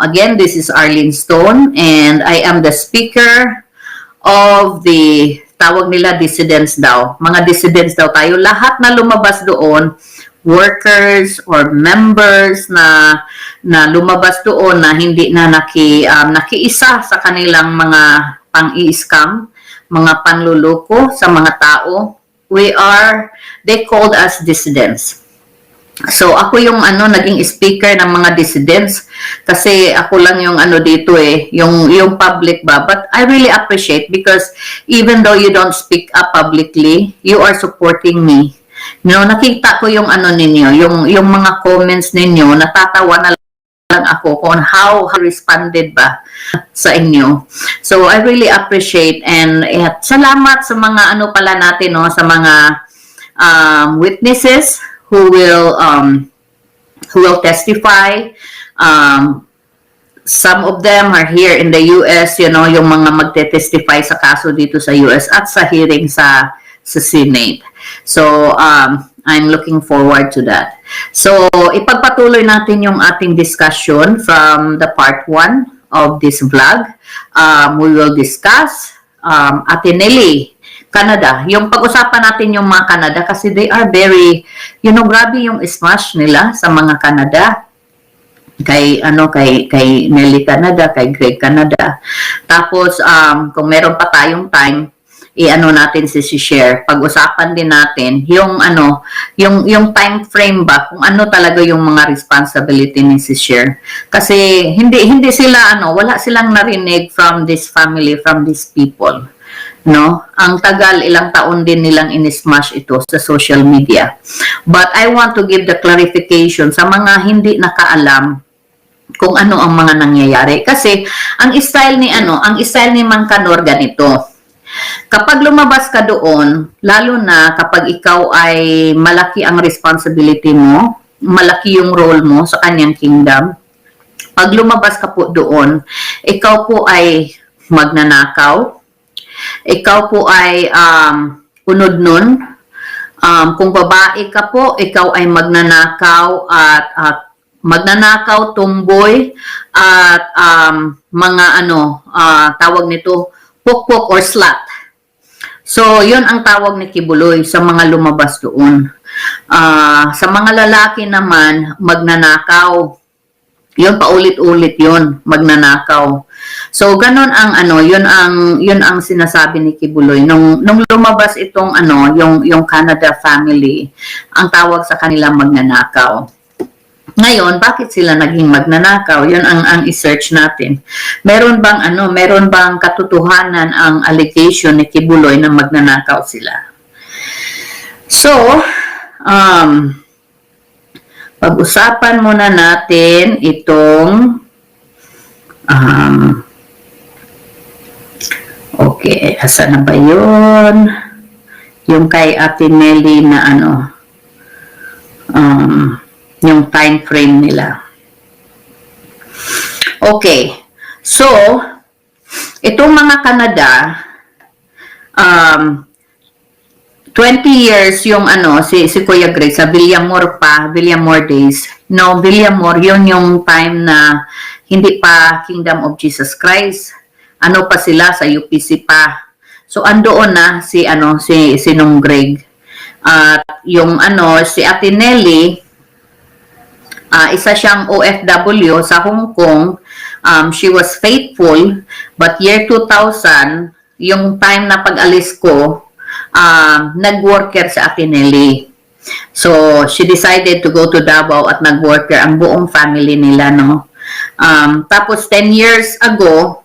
Again, this is Arlene Stone, and I am the speaker of the tawag nila dissidents daw. Mga dissidents daw tayo. Lahat na lumabas doon, workers or members na lumabas doon na hindi na nakiisa sa kanilang mga pang-i-scam, mga panluloko sa mga tao. They called us dissidents. So ako yung naging speaker ng mga dissidents kasi ako lang yung dito yung public ba, but I really appreciate because even though you don't speak up publicly, you are supporting me. Nakita ko yung ninyo, yung mga comments ninyo, natatawa na lang ako kung how responded ba sa inyo. So I really appreciate and salamat sa mga pala natin sa mga witnesses who will testify. Some of them are here in the US, yung mga magte-testify sa kaso dito sa US at sa hearing sa Senate. So, I'm looking forward to that. So, ipagpatuloy natin yung ating discussion from the part 1 of this vlog. We will discuss Ate Nelly, Canada. Yung pag-usapan natin yung mga Canada kasi they are very, grabe yung smash nila sa mga Canada. Kay Nelly Canada, kay Greg Canada. Tapos kung meron pa tayong time, natin si share. Pag-usapan din natin yung yung time frame ba kung talaga yung mga responsibility ni si share. Kasi hindi sila wala silang narinig from this family, from these people. Ang tagal, ilang taon din nilang in-smash ito sa social media. But I want to give the clarification sa mga hindi nakaalam kung ano ang mga nangyayari. Kasi ang style ni Mang Kanor ganito. Kapag lumabas ka doon, lalo na kapag ikaw ay malaki ang responsibility mo, malaki yung role mo sa kanyang kingdom, pag lumabas ka po doon, ikaw po ay magnanakaw, ikaw po ay unod nun. Kung babae ka po, ikaw ay magnanakaw at magnanakaw, tumboy, at mga tawag nito, pukpok or slut. So, yun ang tawag ni Kibuloy sa mga lumabas doon. Sa mga lalaki naman, magnanakaw. Yun, paulit-ulit yun, magnanakaw. So, ganun ang yun ang sinasabi ni Kibuloy. Nung lumabas itong yung Canada family, ang tawag sa kanila magnanakaw. Ngayon, bakit sila naging magnanakaw? Yun ang i-search natin. Meron bang katotohanan ang allegation ni Kibuloy na magnanakaw sila? So, pag-usapan muna natin itong okay, asa na ba yun? Yung kay Ate Nelly na yung time frame nila. Okay. So, itong mga Canada, 20 years yung si Kuya Greg sa Villamor days. No, Villamor, yun yung time na hindi pa Kingdom of Jesus Christ. Pa sila sa UPC pa. So andoon na si Nung Greg. At yung si Ate Nelly, isa siyang OFW sa Hong Kong. She was faithful, but year 2000, yung time na pag-alis ko, nag-worker sa Ate Nelly. So, she decided to go to Davao at nag-worker ang buong family nila, no? Tapos, 10 years ago,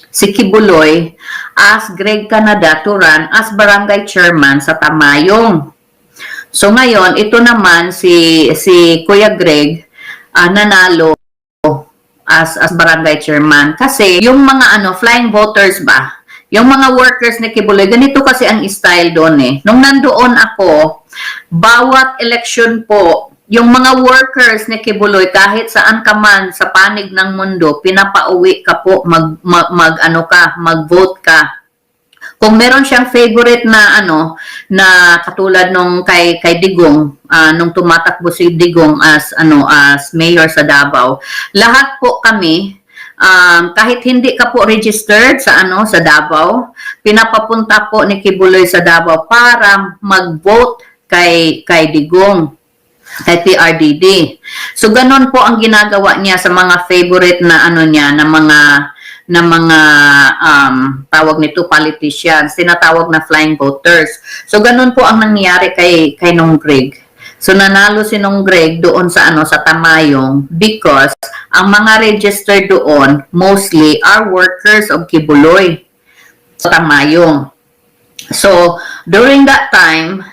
si Kibuloy asked Greg Canada to run as barangay chairman sa Tamayong. So, ngayon, ito naman si Kuya Greg nanalo as barangay chairman. Kasi, yung mga flying voters ba, yung mga workers ni Kibuloy, ganito kasi ang style doon Nung nandoon ako, bawat election po, yung mga workers ni Kibuloy, kahit saan ka man sa panig ng mundo, pinapauwi ka po, mag-vote ka Kung meron siyang favorite na ano, na katulad nung kay Digong, nung tumatakbo si Digong as as mayor sa Davao, lahat po kami, kahit hindi ka po registered sa sa Davao, pinapapunta po ni Kibuloy sa Davao para mag-vote kay Digong, kay PRDD. So ganun po ang ginagawa niya sa mga favorite na niya, na mga tawag nito politicians, tinatawag na flying voters. So ganun po ang nangyari kay Nong Greg. So nanalo si Nong Greg doon sa sa Tamayong because ang mga registered doon mostly are workers of Kibuloy sa Tamayong. So during that time,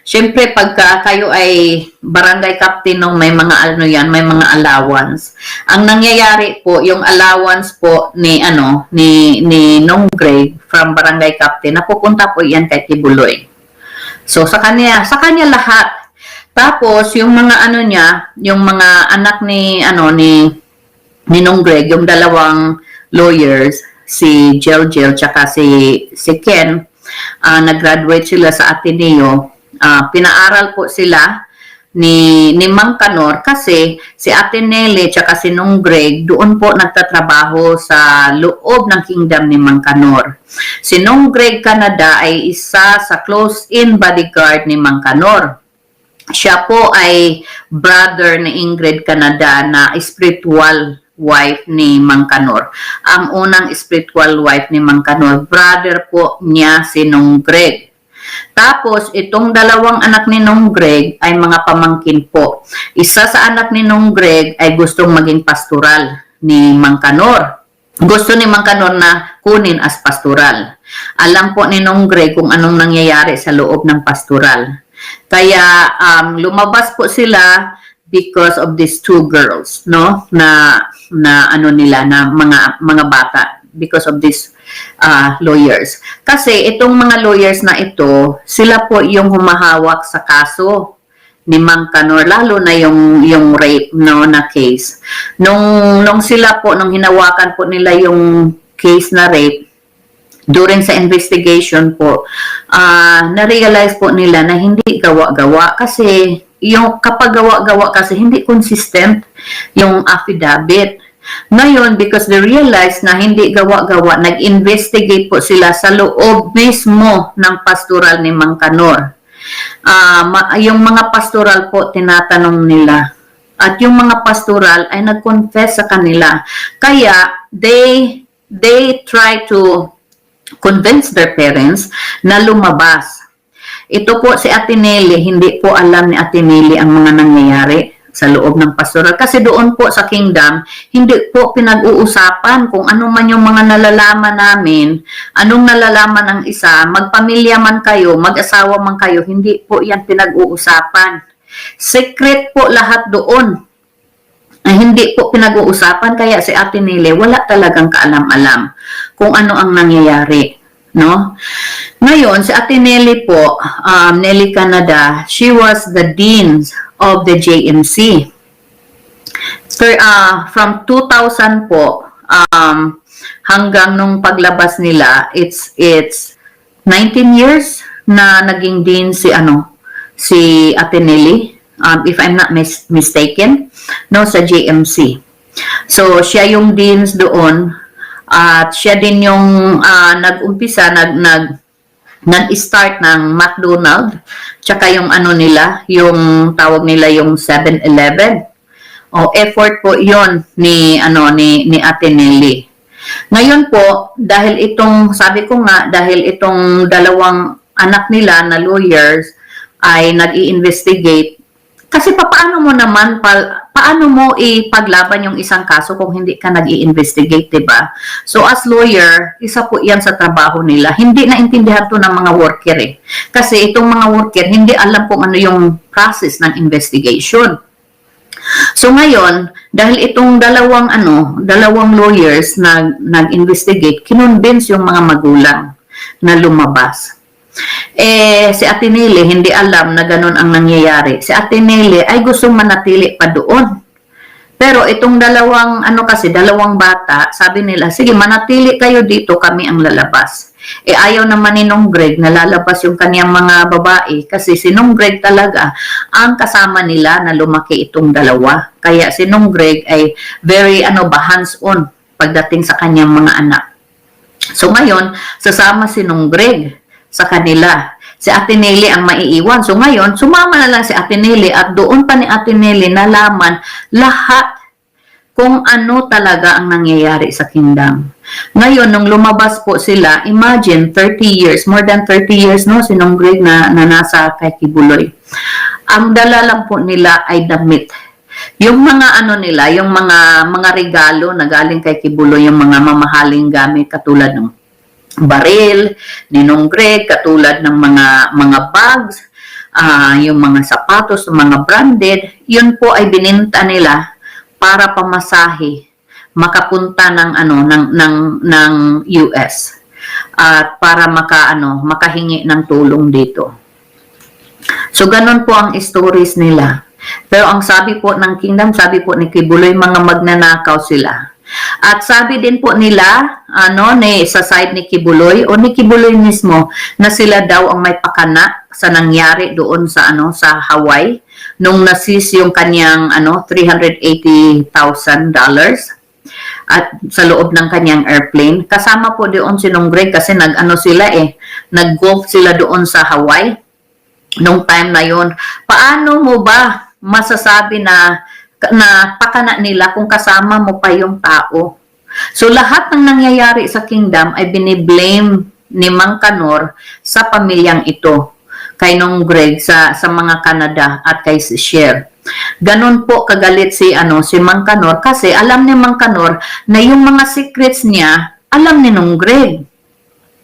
syempre pagka kayo ay barangay captain nung may mga may mga allowance. Ang nangyayari po, yung allowance po ni Nong Greg from barangay captain, napupunta po yan kay Kibuloy. So sa kanya lahat. Tapos yung mga niya, yung mga anak ni Nong Greg, yung dalawang lawyers, si Jel tsaka si Ken, nag-graduate sila sa Ateneo. Pinaaral po sila ni Mang Kanor kasi si Ate Nelly tsaka si Nong Greg doon po nagtatrabaho sa loob ng kingdom ni Mang Kanor. Si Nong Greg Canada ay isa sa close-in bodyguard ni Mang Kanor. Siya po ay brother ni Ingrid Canada na spiritual wife ni Mang Kanor. Ang unang spiritual wife ni Mang Kanor, brother po niya si Nong Greg. Tapos, itong dalawang anak ni Nong Greg ay mga pamangkin po. Isa sa anak ni Nong Greg ay gustong maging pastoral ni Mang Kanor. Gusto ni Mang Kanor na kunin as pastoral. Alam po ni Nong Greg kung anong nangyayari sa loob ng pastoral. Kaya lumabas po sila because of these two girls, no? Na nila na mga bata, because of these lawyers. Kasi itong mga lawyers na ito, sila po yung humahawak sa kaso ni Mang Kanor, lalo na yung rape na case. Nung sila po, nung hinawakan po nila yung case na rape, during sa investigation po, na-realize po nila na hindi gawa-gawa kasi yung kapag gawa-gawa kasi hindi consistent yung affidavit. Ngayon, because they realize na hindi gawa-gawa, nag-investigate po sila sa loob mismo ng pastoral ni Mang Kanor. Yung mga pastoral po, tinatanong nila. At yung mga pastoral ay nag-confess sa kanila. Kaya, they try to convince their parents na lumabas. Ito po si Ate Nelly, hindi po alam ni Ate Nelly ang mga nangyayari sa loob ng pastoral. Kasi doon po sa kingdom, hindi po pinag-uusapan kung ano man yung mga nalalaman namin, anong nalalaman ng isa, magpamilya man kayo, mag-asawa man kayo, hindi po yan pinag-uusapan. Secret po lahat doon. Hindi po pinag-uusapan, kaya si Ate Nelly wala talagang kaalam-alam kung ano ang nangyayari, no? Ngayon, si Ate Nelly po, Nelly Canada, she was the dean of the JMC. From 2000 po, hanggang nung paglabas nila, it's 19 years na naging dean si Ate Nelly, if I'm not mistaken, no, sa JMC. So, siya yung deans doon at siya din yung nag-umpisa, nag-start ng McDonald's, tsaka yung nila, yung tawag nila yung 7-Eleven. Effort po yon ni Ate Nelly. Ngayon po, dahil itong, sabi ko nga, dahil itong dalawang anak nila na lawyers ay nag-i-investigate, kasi paano mo ipaglaban yung isang kaso kung hindi ka nag-i-investigate, diba? So as lawyer, isa po yan sa trabaho nila. Hindi naintindihan to ng mga worker eh. Kasi itong mga worker, hindi alam kung ano yung process ng investigation. So ngayon, dahil itong dalawang lawyers nag-investigate, kinonvince yung mga magulang na lumabas. Si Ate Nelly, hindi alam na ganun ang nangyayari. Si Ate Nelly ay gustong manatili pa doon. Pero itong dalawang bata, sabi nila, sige, manatili kayo dito, kami ang lalabas. Eh ayaw naman ni Nong Greg na lalabas yung kaniyang mga babae kasi si Nong Greg talaga ang kasama nila na lumaki itong dalawa. Kaya si Nong Greg ay very hands-on pagdating sa kaniyang mga anak. So ngayon, sasama si Nong Greg sa kanila. Si Ate Nelly ang maiiwan. So ngayon, sumama na lang si Ate Nelly at doon pa ni Ate Nelly nalaman lahat kung ano talaga ang nangyayari sa kingdom. Ngayon, nung lumabas po sila, imagine 30 years, more than 30 years, no, si Nong Greg na nasa kay Kibuloy. Ang dala lang po nila ay damit. Yung mga nila, yung mga regalo na galing kay Kibuloy, yung mga mamahaling gamit katulad ng baril, ni Nong Greg, katulad ng mga bags, yung mga sapatos, yung mga branded, yun po ay bininta nila para pamasahe makapunta ng ng US at para makahingi ng tulong dito. So ganun po ang stories nila. Pero ang sabi po ng kingdom, sabi po ni Kibuloy, mga magnanakaw sila. At sabi din po nila, sa side ni Kibuloy o ni Kibuloy mismo, na sila daw ang may pakana sa nangyari doon sa sa Hawaii nung nasis yung kanyang $380,000 at sa loob ng kanyang airplane. Kasama po doon si Nong Greg kasi nag-golf sila doon sa Hawaii nung time na yon. Paano mo ba masasabi na pakana nila kung kasama mo pa yung tao? So lahat ng nangyayari sa kingdom ay biniblame ni Mang Kanor sa pamilyang ito, kay Nong Greg sa mga Canada at kay si Cher. Ganon po kagalit si Mang Kanor kasi alam ni Mang Kanor na yung mga secrets niya alam ni Nong Greg.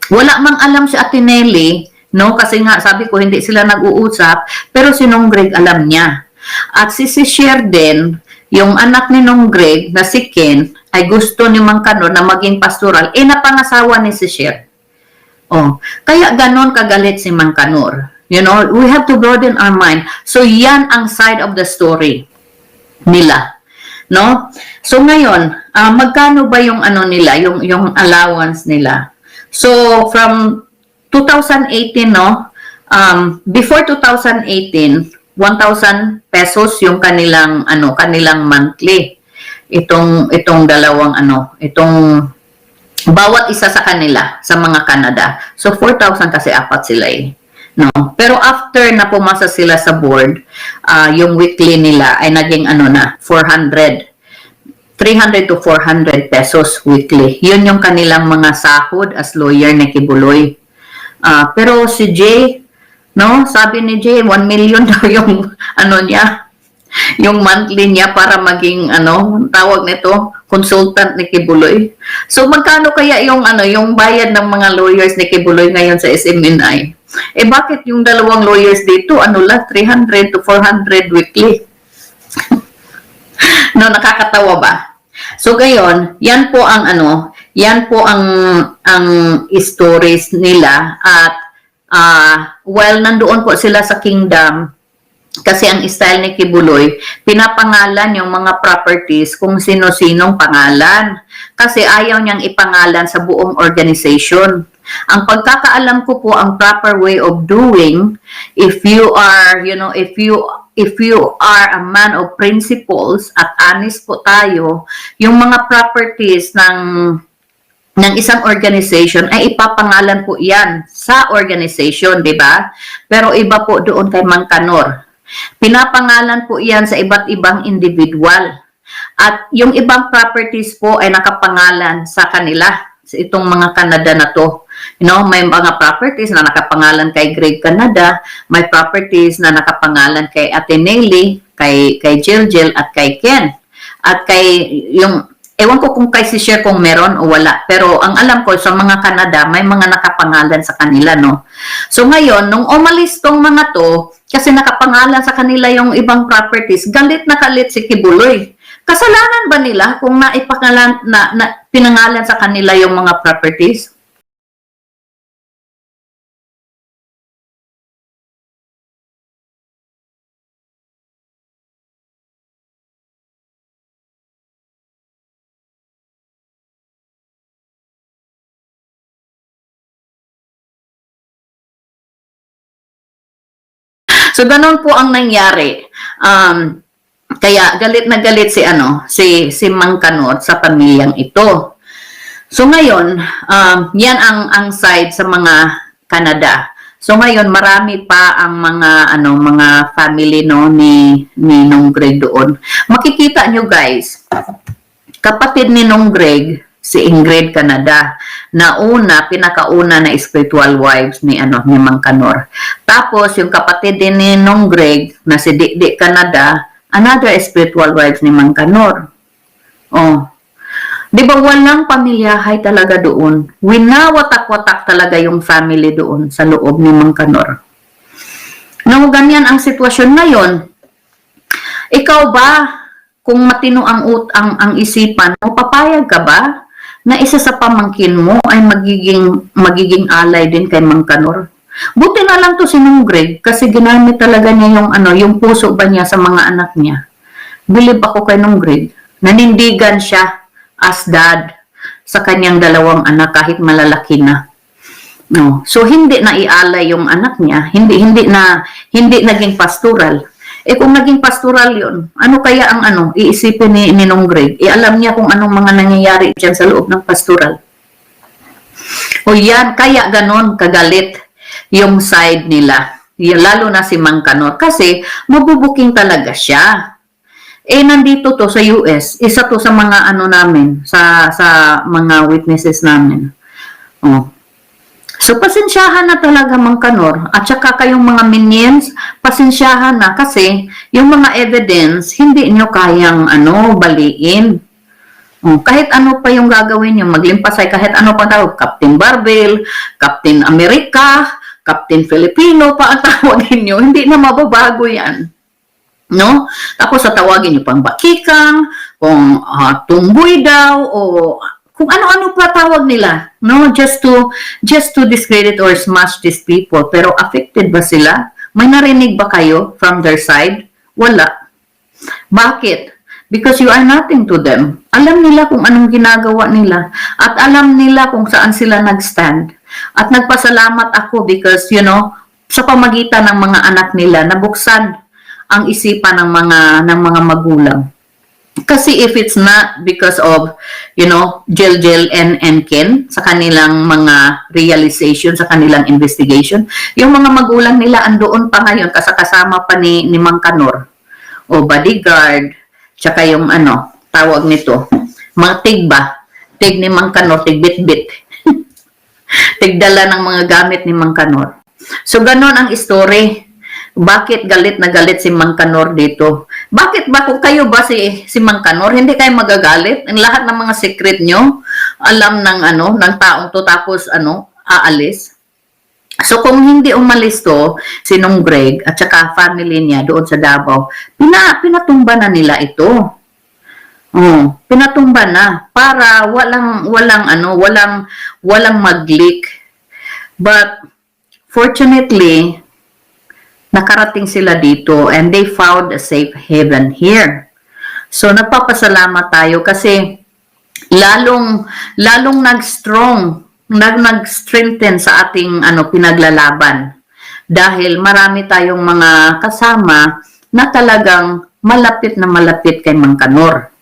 Wala mang alam si Ate Nelly, no, kasi nga sabi ko hindi sila nag-uusap, pero si Nong Greg alam niya. At si Cher din, yung anak ni Nong Greg na si Ken, ay gusto ni Mang Kanor na maging pastoral, napangasawa ni si Cher. Kaya ganon kagalit si Mang Kanor. You know, we have to broaden our mind. So yan ang side of the story nila, no? So ngayon, magkano ba yung nila, yung allowance nila? So from 2018, no, before 2018, 1,000 pesos yung kanilang monthly. Itong dalawang itong bawat isa sa kanila sa mga Canada. So 4,000 kasi apat sila no. Pero after na pumasa sila sa board, yung weekly nila ay naging 400 300 to 400 pesos weekly. Yun yung kanilang mga sahod as lawyer na Kibuloy. Pero si Jay, no, sabi ni Jay, 1 million daw yung niya, yung monthly niya para maging tawag nito, consultant ni Kibuloy. So magkano kaya yung yung bayad ng mga lawyers ni Kibuloy ngayon sa SMNI? Bakit yung dalawang lawyers dito 300 to 400 weekly? No, nakakatawa ba? So gayon, yan po ang stories nila at while nandoon po sila sa kingdom, kasi ang style ni Kibuloy, pinapangalan yung mga properties kung sino-sinong pangalan. Kasi ayaw niyang ipangalan sa buong organization. Ang pagkakaalam ko po, ang proper way of doing, if you are a man of principles at honest po tayo, yung mga properties ng isang organization ay ipapangalan po yan sa organization, di ba? Pero iba po doon kay Mang Kanor. Pinapangalan po yan sa iba't ibang individual. At yung ibang properties po ay nakapangalan sa kanila, sa itong mga Canada na to. You know, may mga properties na nakapangalan kay Greg Canada, may properties na nakapangalan kay Ate Nelly, kay Jill at kay Ken. At kay yung ewan ko kung kay si Cher kung meron o wala. Pero ang alam ko sa mga Canada, may mga nakapangalan sa kanila, no? So ngayon, nung umalis tong mga to, kasi nakapangalan sa kanila yung ibang properties, galit na galit si Kibuloy. Kasalanan ba nila kung pinangalan sa kanila yung mga properties? So ganun po ang nangyari. Kaya galit na galit si Mang Kanor sa pamilyang ito. So ngayon, yan ang side sa mga Canada. So ngayon marami pa ang mga family ni Nong Greg doon. Makikita nyo guys, kapatid ni Nong Greg, si Ingrid Canada, na pinakauna na spiritual wives ni Mang Kanor. Tapos yung kapatid din ni Nong Greg na si Dikdik Canada, another spiritual wives ni Mang Kanor. Oh. 'Di ba walang pamilyahay talaga doon? Winawatak-watak talaga yung family doon sa loob ni Mang Kanor. No, ganyan ang sitwasyon ngayon. Ikaw ba, kung matino ang isipan mo, papayag ka ba na isa sa pamangkin mo ay magiging alay din kay Mang Kanor? Buti na lang to si Nong Greg kasi ginamit talaga niya yung puso ba niya sa mga anak niya. Believe ako kay Nong Greg. Nanindigan siya as dad sa kanyang dalawang anak kahit malalaki na. No. So hindi na ialay yung anak niya, hindi naging pastoral. Kung naging pastoral yun, ano kaya ang iisipin ni Nong Greg? Alam niya kung anong mga nangyayari dyan sa loob ng pastoral. O yan, kaya ganon kagalit yung side nila. Lalo na si Mang Kanor. Kasi mabubuking talaga siya. Nandito to sa US. Isa to sa mga namin, sa mga witnesses namin. Oh. So, pasensyahan na talaga Mang Kanor. At saka kayong mga minions, pasensyahan na kasi yung mga evidence, hindi nyo kayang baliin. Kahit ano pa yung gagawin nyo, maglimpasay kahit ano pa tawag, Captain Barbell, Captain America, Captain Filipino pa ang tawagin nyo, hindi na mababago yan. No? Tapos tawagin nyo pang bakikang, kung tumboy daw, o kung ano-ano pa tawag nila, no? Just to discredit or smash these people. Pero affected ba sila? May narinig ba kayo from their side? Wala. Bakit? Because you are nothing to them. Alam nila kung anong ginagawa nila at alam nila kung saan sila nagstand. At nagpasalamat ako because, sa pamagitan ng mga anak nila, nabuksan ang isipan ng mga magulang. Kasi if it's not because of, Jill and Ken sa kanilang mga realization, sa kanilang investigation, yung mga magulang nila andoon pa ngayon kasama pa ni Mang Kanor o bodyguard, tsaka yung tawag nito, mga tig ni Mang Kanor, tig bit-bit. Tigdala ng mga gamit ni Mang Kanor. So ganon ang story. Bakit galit na galit si Mang Kanor dito? Bakit ba kung kayo ba si Mang Kanor, hindi kayo magagalit? Ang lahat ng mga secret nyo, alam ng taong to, tapos aalis. So kung hindi umalis to, si Nong Greg at saka family niya doon sa Davao, pinatumba na nila ito. Pinatumba na para walang mag-leak. But fortunately, nakarating sila dito and they found a safe haven here. So nagpapasalamat tayo kasi lalong nag-strengthen sa ating pinaglalaban dahil marami tayong mga kasama na talagang malapit na malapit kay Mang Kanor.